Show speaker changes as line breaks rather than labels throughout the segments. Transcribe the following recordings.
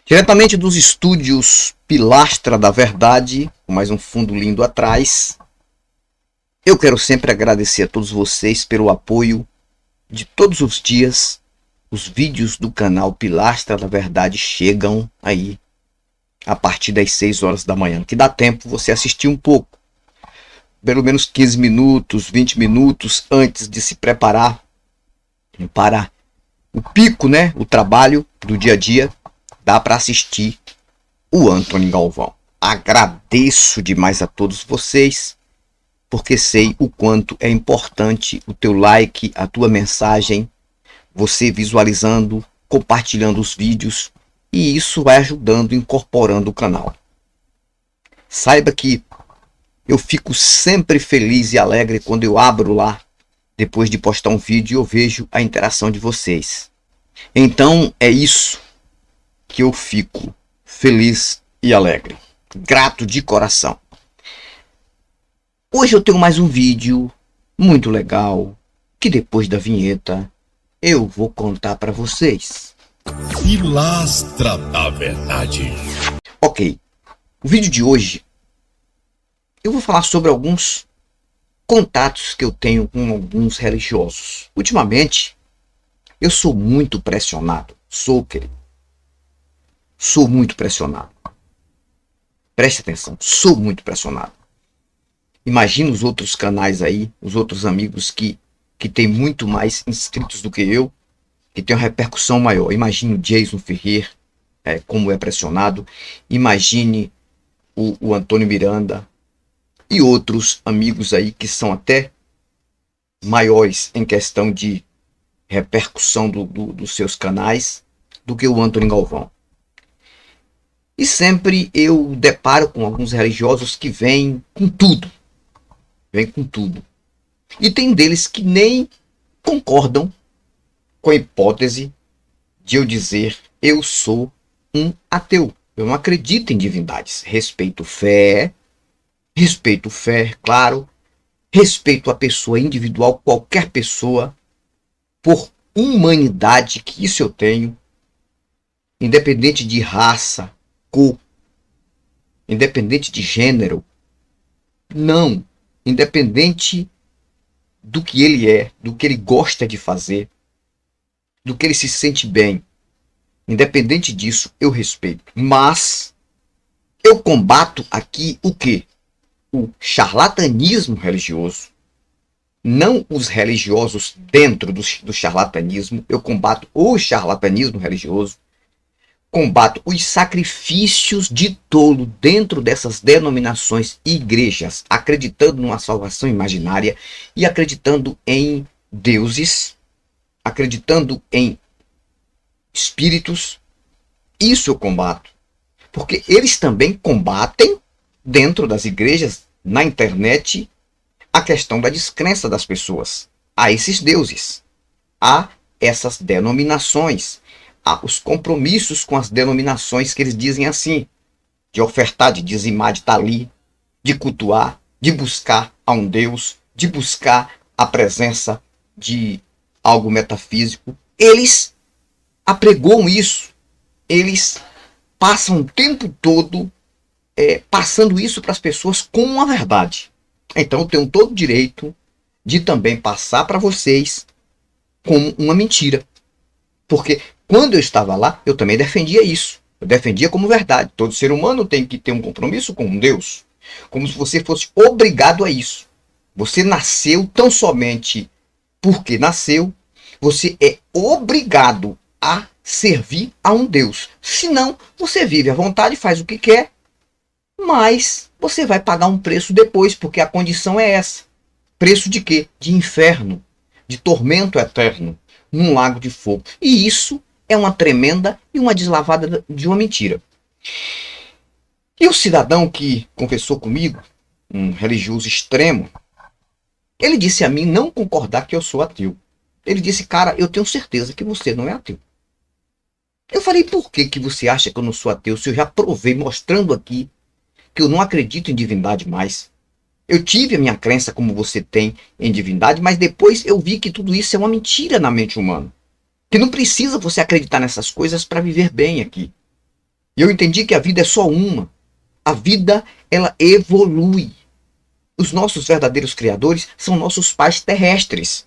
Diretamente dos estúdios Pilastra da Verdade, com mais um fundo lindo atrás, eu quero sempre agradecer a todos vocês pelo apoio de todos os dias. Os vídeos do canal Pilastra da Verdade chegam aí a partir das 6 horas da manhã, que dá tempo você assistir um pouco, pelo menos 15 minutos, 20 minutos antes de se preparar para o pico, né? O trabalho do dia a dia. Dá para assistir o Antônio Galvão. Agradeço demais a todos vocês, porque sei o quanto é importante o teu like, a tua mensagem, você visualizando, compartilhando os vídeos, e isso vai ajudando, incorporando o canal. Saiba que eu fico sempre feliz e alegre quando eu abro lá, depois de postar um vídeo, e eu vejo a interação de vocês. Então é isso que eu fico feliz e alegre, grato de coração. Hoje eu tenho mais um vídeo muito legal, que depois da vinheta eu vou contar para vocês.
Pilastra da Verdade.
Ok, o vídeo de hoje eu vou falar sobre alguns contatos que eu tenho com alguns religiosos. Ultimamente eu sou muito pressionado, querido. Sou muito pressionado. Preste atenção, sou muito pressionado. Imagina os outros canais aí, os outros amigos que tem muito mais inscritos do que eu, que tem uma repercussão maior. Imagine o Jason Ferrer, como é pressionado. Imagine o Antônio Miranda e outros amigos aí que são até maiores em questão de repercussão dos seus canais do que o Antônio Galvão. E sempre eu deparo com alguns religiosos que vêm com tudo. Vêm com tudo. E tem deles que nem concordam com a hipótese de eu dizer eu sou um ateu. Eu não acredito em divindades. Respeito fé, claro. Respeito a pessoa individual, qualquer pessoa, por humanidade, que isso eu tenho. Independente de raça, cor, independente de gênero, não, independente do que ele é, do que ele gosta de fazer, do que ele se sente bem, independente disso, eu respeito. Mas eu combato aqui o quê? O charlatanismo religioso, não os religiosos dentro do charlatanismo. Eu combato o charlatanismo religioso. Combato os sacrifícios de tolo dentro dessas denominações e igrejas, acreditando numa salvação imaginária e acreditando em deuses, acreditando em espíritos. Isso eu combato, porque eles também combatem dentro das igrejas, na internet, a questão da descrença das pessoas a esses deuses, a essas denominações, os compromissos com as denominações que eles dizem assim, de ofertar, de dizimar, de estar ali, de cultuar, de buscar a um Deus, de buscar a presença de algo metafísico. Eles apregoam isso, eles passam o tempo todo passando isso para as pessoas como uma verdade. Então eu tenho todo o direito de também passar para vocês como uma mentira, porque quando eu estava lá, eu também defendia isso. Eu defendia como verdade. Todo ser humano tem que ter um compromisso com um Deus. Como se você fosse obrigado a isso. Você nasceu tão somente porque nasceu. Você é obrigado a servir a um Deus. Senão, você vive à vontade, faz o que quer. Mas você vai pagar um preço depois, porque a condição é essa. Preço de quê? De inferno. De tormento eterno. Num lago de fogo. E isso é uma tremenda e uma deslavada de uma mentira. E o cidadão que conversou comigo, um religioso extremo, ele disse a mim não concordar que eu sou ateu. Ele disse, cara, eu tenho certeza que você não é ateu. Eu falei, por que você acha que eu não sou ateu, se eu já provei mostrando aqui que eu não acredito em divindade mais? Eu tive a minha crença como você tem em divindade, mas depois eu vi que tudo isso é uma mentira na mente humana. Que não precisa você acreditar nessas coisas para viver bem aqui. E eu entendi que a vida é só uma. A vida, ela evolui. Os nossos verdadeiros criadores são nossos pais terrestres.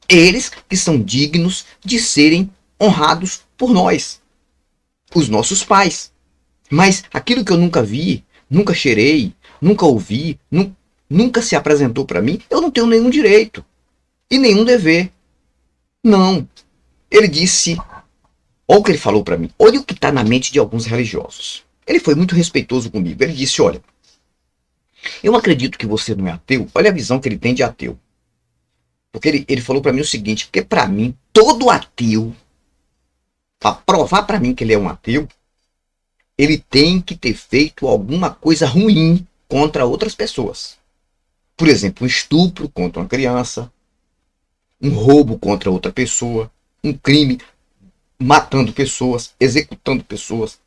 Eles que são dignos de serem honrados por nós. Os nossos pais. Mas aquilo que eu nunca vi, nunca cheirei, nunca ouvi, nunca se apresentou para mim, eu não tenho nenhum direito e nenhum dever. Não. Ele disse, olha o que ele falou para mim, olha o que está na mente de alguns religiosos. Ele foi muito respeitoso comigo. Ele disse, olha, eu acredito que você não é ateu. Olha a visão que ele tem de ateu. Porque ele falou para mim o seguinte, porque para mim, todo ateu, para provar para mim que ele é um ateu, ele tem que ter feito alguma coisa ruim contra outras pessoas. Por exemplo, um estupro contra uma criança, um roubo contra outra pessoa, um crime matando pessoas, executando pessoas.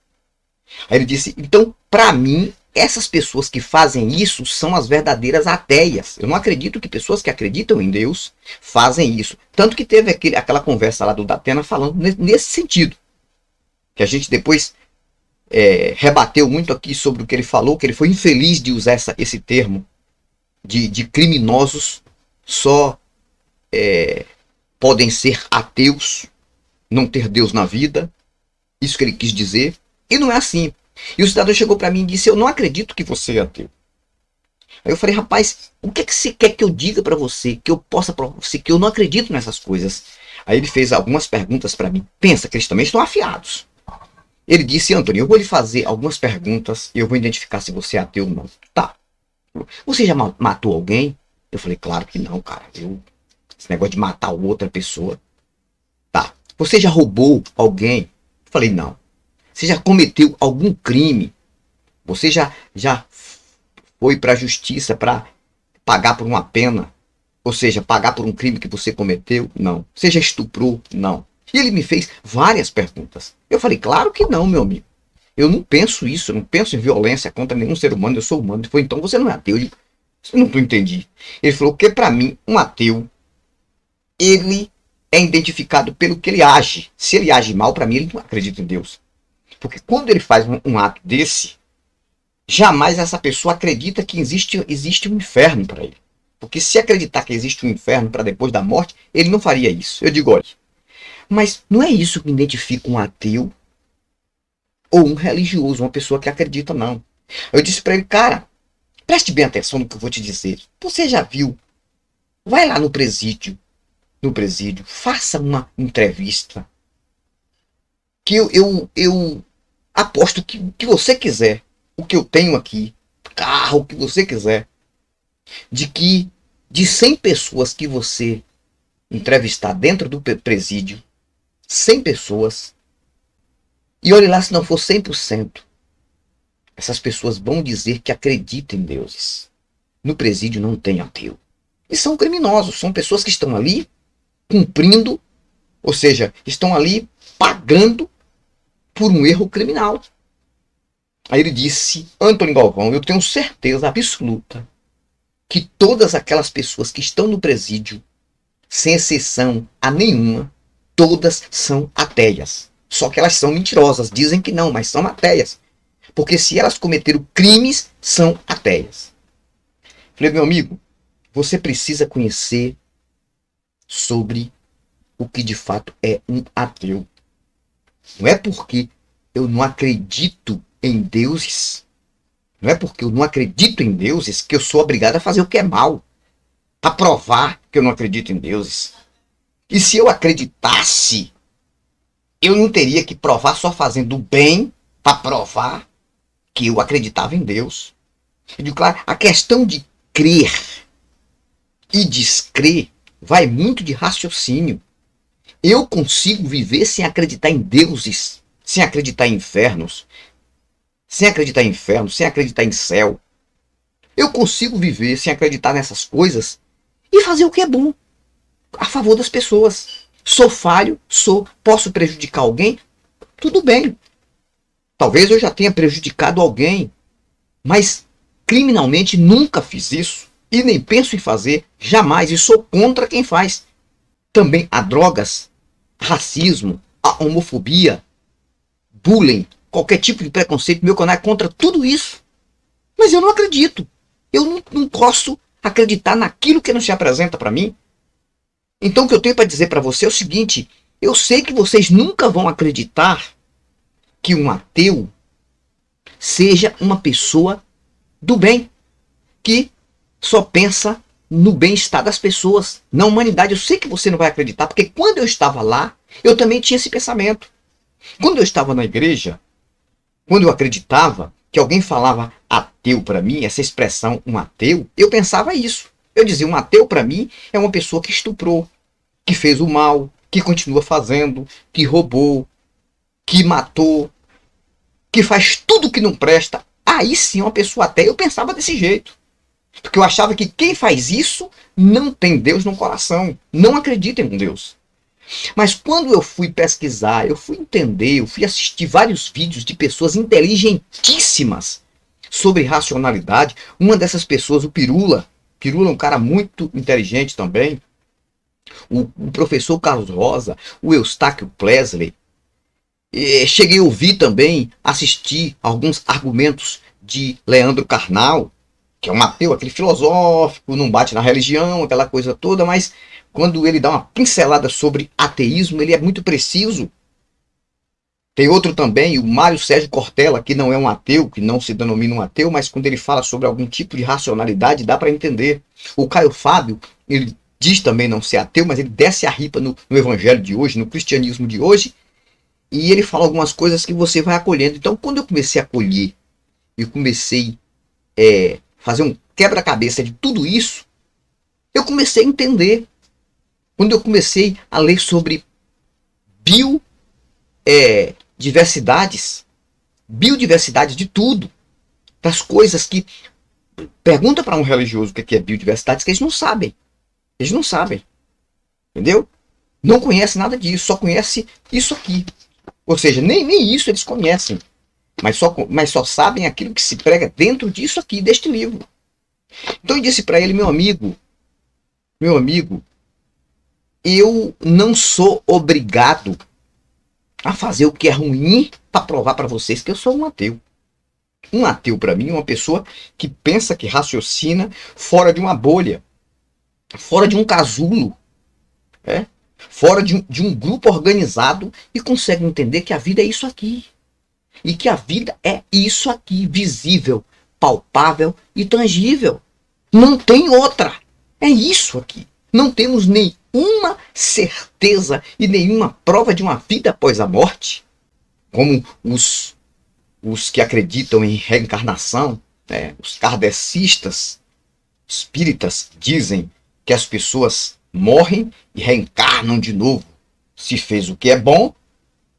Aí ele disse, então, para mim, essas pessoas que fazem isso são as verdadeiras ateias. Eu não acredito que pessoas que acreditam em Deus fazem isso. Tanto que teve aquela conversa lá do Datena falando nesse sentido. Que a gente depois rebateu muito aqui sobre o que ele falou, que ele foi infeliz de usar esse termo de criminosos só podem ser ateus, não ter Deus na vida. Isso que ele quis dizer. E não é assim. E o cidadão chegou para mim e disse, eu não acredito que você é ateu. Aí eu falei, rapaz, o que é que você quer que eu diga para você, que eu possa provar você que eu não acredito nessas coisas? Aí ele fez algumas perguntas para mim. Pensa que eles também estão afiados. Ele disse, Antônio, eu vou lhe fazer algumas perguntas e eu vou identificar se você é ateu ou não. Tá. Você já matou alguém? Eu falei, claro que não, cara. Esse negócio de matar outra pessoa. Tá. Você já roubou alguém? Eu falei, não. Você já cometeu algum crime? Você já foi para a justiça para pagar por uma pena? Ou seja, pagar por um crime que você cometeu? Não. Você já estuprou? Não. E ele me fez várias perguntas. Eu falei, claro que não, meu amigo. Eu não penso isso, eu não penso em violência contra nenhum ser humano, eu sou humano. Ele falou, então você não é ateu. Eu digo, eu não entendi. Ele falou que para mim, um ateu, ele é identificado pelo que ele age. Se ele age mal, para mim, ele não acredita em Deus. Porque quando ele faz um ato desse, jamais essa pessoa acredita que existe um inferno para ele. Porque se acreditar que existe um inferno para depois da morte, ele não faria isso. Eu digo, olha, mas não é isso que identifica um ateu ou um religioso, uma pessoa que acredita, não. Eu disse para ele, cara, preste bem atenção no que eu vou te dizer. Você já viu? Vai lá no presídio, faça uma entrevista. Que eu aposto que você quiser, o que eu tenho aqui, carro, o que você quiser, de 100 pessoas que você entrevistar dentro do presídio, 100 pessoas, e olhe lá se não for 100%, essas pessoas vão dizer que acreditam em deuses. No presídio não tem ateu. E são criminosos, são pessoas que estão ali cumprindo, ou seja, estão ali pagando por um erro criminal. Aí ele disse, Antônio Galvão, eu tenho certeza absoluta que todas aquelas pessoas que estão no presídio, sem exceção a nenhuma, todas são ateias. Só que elas são mentirosas, dizem que não, mas são ateias. Porque se elas cometeram crimes, são ateias. Falei, meu amigo, você precisa conhecer sobre o que de fato é um ateu. Não é porque eu não acredito em deuses, não é porque eu não acredito em deuses que eu sou obrigado a fazer o que é mal, a provar que eu não acredito em deuses. E se eu acreditasse, eu não teria que provar só fazendo bem para provar que eu acreditava em Deus. Eu digo, claro, a questão de crer e descrer vai muito de raciocínio. Eu consigo viver sem acreditar em deuses, sem acreditar em infernos, sem acreditar em céu. Eu consigo viver sem acreditar nessas coisas e fazer o que é bom a favor das pessoas. Sou falho, posso prejudicar alguém, tudo bem. Talvez eu já tenha prejudicado alguém, mas criminalmente nunca fiz isso e nem penso em fazer, jamais, e sou contra quem faz. Também há drogas, racismo, a homofobia, bullying, qualquer tipo de preconceito, meu canal é contra tudo isso. Mas eu não acredito. Eu não posso acreditar naquilo que não se apresenta para mim. Então o que eu tenho para dizer para você é o seguinte: eu sei que vocês nunca vão acreditar que um ateu seja uma pessoa do bem, que só pensa no bem-estar das pessoas, na humanidade. Eu sei que você não vai acreditar, porque quando eu estava lá, eu também tinha esse pensamento. Quando eu estava na igreja, quando eu acreditava que alguém falava ateu para mim, essa expressão, um ateu, eu pensava isso. Eu dizia, um ateu para mim é uma pessoa que estuprou, que fez o mal, que continua fazendo, que roubou, que matou, que faz tudo que não presta. Aí sim é uma pessoa ateia. Eu pensava desse jeito. Porque eu achava que quem faz isso não tem Deus no coração, não acredita em Deus. Mas quando eu fui pesquisar, eu fui entender, eu fui assistir vários vídeos de pessoas inteligentíssimas sobre racionalidade. Uma dessas pessoas, o Pirula. Pirula é um cara muito inteligente também. O professor Carlos Rosa, o Eustáquio Presley. Cheguei a ouvir também, assistir alguns argumentos de Leandro Carnal, que é um ateu, aquele filosófico, não bate na religião, aquela coisa toda, mas quando ele dá uma pincelada sobre ateísmo, ele é muito preciso. Tem outro também, o Mário Sérgio Cortella, que não é um ateu, que não se denomina um ateu, mas quando ele fala sobre algum tipo de racionalidade, dá para entender. O Caio Fábio, ele diz também não ser ateu, mas ele desce a ripa no evangelho de hoje, no cristianismo de hoje, e ele fala algumas coisas que você vai acolhendo. Então, quando eu comecei a acolher, eu comecei fazer um quebra-cabeça de tudo isso, eu comecei a entender. Quando eu comecei a ler sobre biodiversidades de tudo, das coisas que... Pergunta para um religioso o que é biodiversidade, que eles não sabem. Eles não sabem. Entendeu? Não conhece nada disso, só conhece isso aqui. Ou seja, nem isso eles conhecem. Mas só sabem aquilo que se prega dentro disso aqui, deste livro. Então eu disse para ele, meu amigo, eu não sou obrigado a fazer o que é ruim para provar para vocês que eu sou um ateu. Um ateu para mim é uma pessoa que pensa, que raciocina fora de uma bolha, fora de um casulo, fora de um grupo organizado e consegue entender que a vida é isso aqui. E que a vida é isso aqui, visível, palpável e tangível. Não tem outra. É isso aqui. Não temos nenhuma certeza e nenhuma prova de uma vida após a morte. Como os que acreditam em reencarnação, os kardecistas, espíritas, dizem que as pessoas morrem e reencarnam de novo. Se fez o que é bom,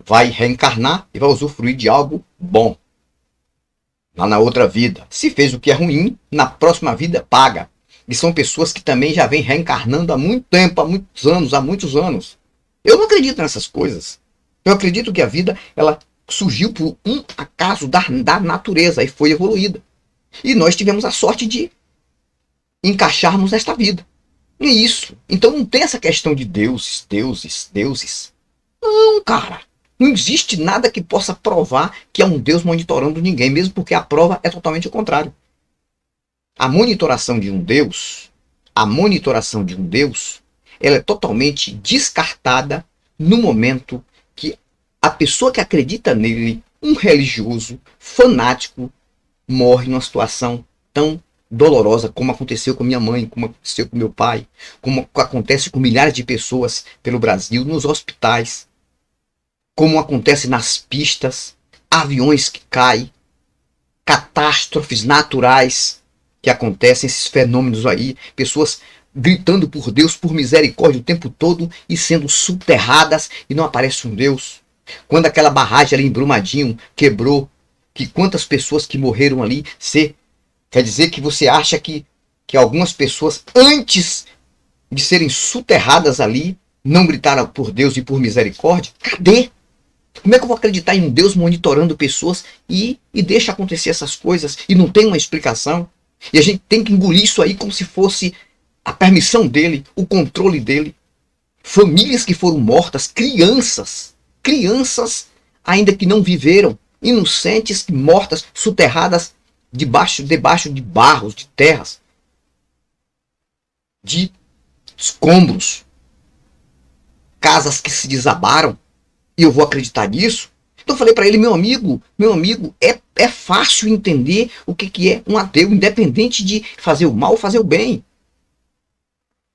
vai reencarnar e vai usufruir de algo bom lá na outra vida. Se fez o que é ruim, na próxima vida paga. E são pessoas que também já vêm reencarnando há muito tempo, há muitos anos. Eu não acredito nessas coisas. Eu acredito que a vida, ela surgiu por um acaso da natureza e foi evoluída. E nós tivemos a sorte de encaixarmos nesta vida. E é isso. Então não tem essa questão de deuses. Não, cara. Não existe nada que possa provar que é um Deus monitorando ninguém, mesmo porque a prova é totalmente o contrário. A monitoração de um Deus, ela é totalmente descartada no momento que a pessoa que acredita nele, um religioso, fanático, morre numa situação tão dolorosa como aconteceu com minha mãe, como aconteceu com meu pai, como acontece com milhares de pessoas pelo Brasil, nos hospitais, como acontece nas pistas, aviões que caem, catástrofes naturais que acontecem, esses fenômenos aí, pessoas gritando por Deus, por misericórdia o tempo todo e sendo subterradas e não aparece um Deus. Quando aquela barragem ali em Brumadinho quebrou, que quantas pessoas que morreram ali, quer dizer que você acha que algumas pessoas antes de serem subterradas ali não gritaram por Deus e por misericórdia? Cadê? Como é que eu vou acreditar em um Deus monitorando pessoas e deixa acontecer essas coisas e não tem uma explicação? E a gente tem que engolir isso aí como se fosse a permissão dele, o controle dele. Famílias que foram mortas, crianças ainda que não viveram, inocentes mortas, soterradas debaixo de barros, de terras, de escombros, casas que se desabaram, e eu vou acreditar nisso? Então eu falei para ele, meu amigo, é fácil entender o que é um ateu, independente de fazer o mal ou fazer o bem.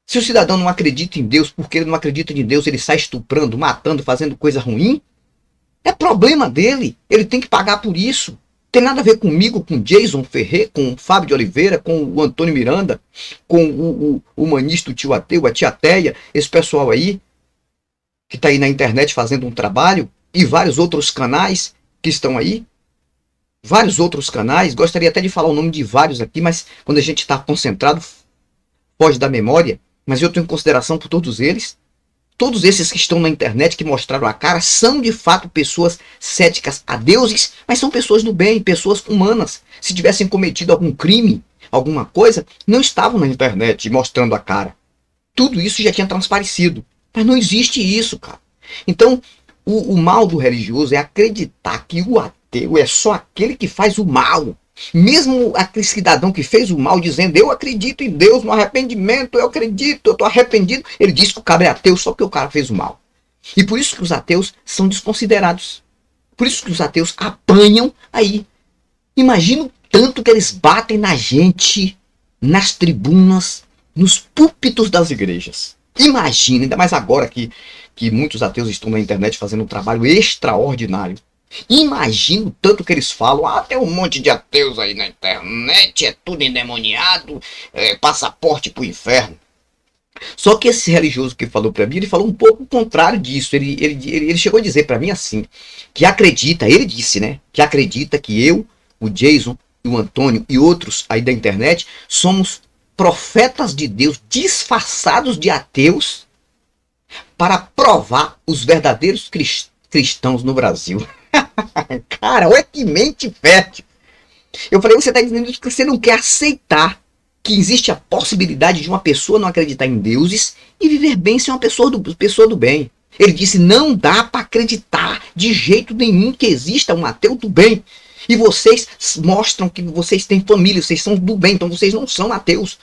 Se o cidadão não acredita em Deus, porque ele não acredita em Deus, ele sai estuprando, matando, fazendo coisa ruim, é problema dele, ele tem que pagar por isso. Tem nada a ver comigo, com Jason Ferrer, com o Fábio de Oliveira, com o Antônio Miranda, com o humanista, o tio ateu, a tia Teia, esse pessoal aí, que está aí na internet fazendo um trabalho, e vários outros canais que estão aí. Vários outros canais, gostaria até de falar o nome de vários aqui, mas quando a gente está concentrado, foge da memória. Mas eu tenho consideração por todos eles. Todos esses que estão na internet, que mostraram a cara, são de fato pessoas céticas a deuses, mas são pessoas do bem, pessoas humanas. Se tivessem cometido algum crime, alguma coisa, não estavam na internet mostrando a cara. Tudo isso já tinha transparecido. Mas não existe isso, cara. Então, o mal do religioso é acreditar que o ateu é só aquele que faz o mal. Mesmo aquele cidadão que fez o mal dizendo, eu acredito em Deus, no arrependimento, eu acredito, eu estou arrependido. Ele diz que o cara é ateu só porque o cara fez o mal. E por isso que os ateus são desconsiderados. Por isso que os ateus apanham aí. Imagina o tanto que eles batem na gente, nas tribunas, nos púlpitos das igrejas. Imagina, ainda mais agora que muitos ateus estão na internet fazendo um trabalho extraordinário. Imagina o tanto que eles falam. Ah, tem um monte de ateus aí na internet, é tudo endemoniado, passaporte pro inferno. Só que esse religioso que falou para mim, ele falou um pouco o contrário disso. Ele chegou a dizer para mim assim, que acredita, ele disse, né, que acredita que eu, o Jason, o Antônio e outros aí da internet somos profetas de Deus disfarçados de ateus para provar os verdadeiros cristãos no Brasil. Cara, olha que mente fértil. Eu falei, você está dizendo que você não quer aceitar que existe a possibilidade de uma pessoa não acreditar em deuses e viver bem ser uma pessoa do bem. Ele disse, não dá para acreditar de jeito nenhum que exista um ateu do bem. E vocês mostram que vocês têm família, vocês são do bem, então vocês não são ateus.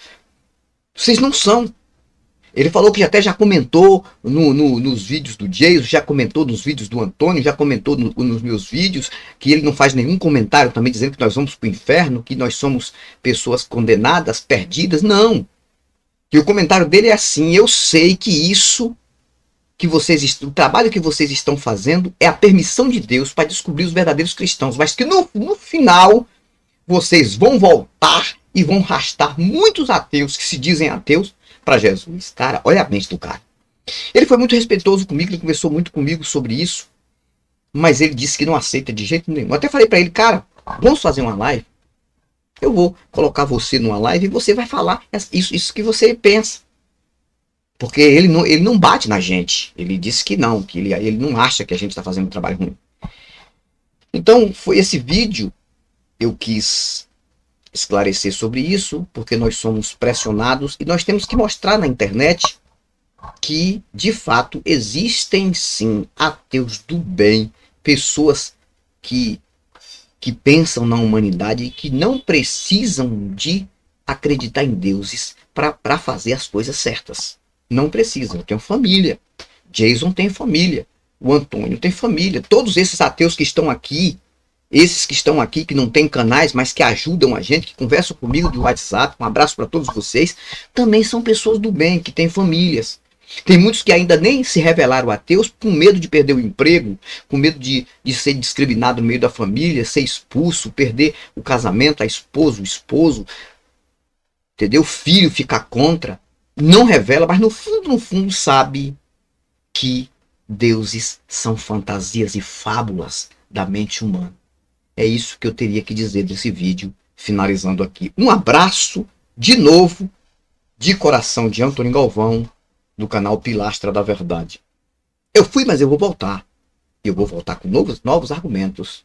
Vocês não são. Ele falou que até já comentou nos vídeos do Jason, já comentou nos vídeos do Antônio, já comentou nos meus vídeos, que ele não faz nenhum comentário também dizendo que nós vamos para o inferno, que nós somos pessoas condenadas, perdidas. Não. E o comentário dele é assim, eu sei que isso que o trabalho que vocês estão fazendo é a permissão de Deus para descobrir os verdadeiros cristãos, mas que no final vocês vão voltar e vão arrastar muitos ateus que se dizem ateus para Jesus. Cara, olha a mente do cara. Ele foi muito respeitoso comigo, ele conversou muito comigo sobre isso, mas ele disse que não aceita de jeito nenhum. Eu até falei para ele, cara, vamos fazer uma live? Eu vou colocar você numa live e você vai falar isso que você pensa. Porque ele não bate na gente. Ele disse que não, que ele não acha que a gente está fazendo um trabalho ruim. Então, foi esse vídeo, eu quis esclarecer sobre isso, porque nós somos pressionados e nós temos que mostrar na internet que, de fato, existem sim ateus do bem, pessoas que pensam na humanidade e que não precisam de acreditar em deuses para fazer as coisas certas. Não precisam. Eu tenho família. Jason tem família. O Antônio tem família. Todos esses ateus que estão aqui, que não têm canais, mas que ajudam a gente, que conversam comigo de WhatsApp, um abraço para todos vocês, também são pessoas do bem, que têm famílias. Tem muitos que ainda nem se revelaram ateus com medo de perder o emprego, com medo de ser discriminado no meio da família, ser expulso, perder o casamento, a esposa, o esposo, entendeu? O filho ficar contra. Não revela, mas no fundo sabe que deuses são fantasias e fábulas da mente humana. É isso que eu teria que dizer desse vídeo, finalizando aqui. Um abraço, de novo, de coração, de Antônio Galvão, do canal Pilastra da Verdade. Eu fui, mas eu vou voltar. Eu vou voltar com novos argumentos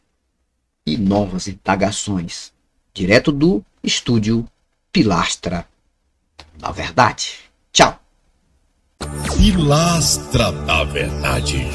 e novas indagações. Direto do estúdio Pilastra da Verdade. Tchau.
Pilastra da Verdade.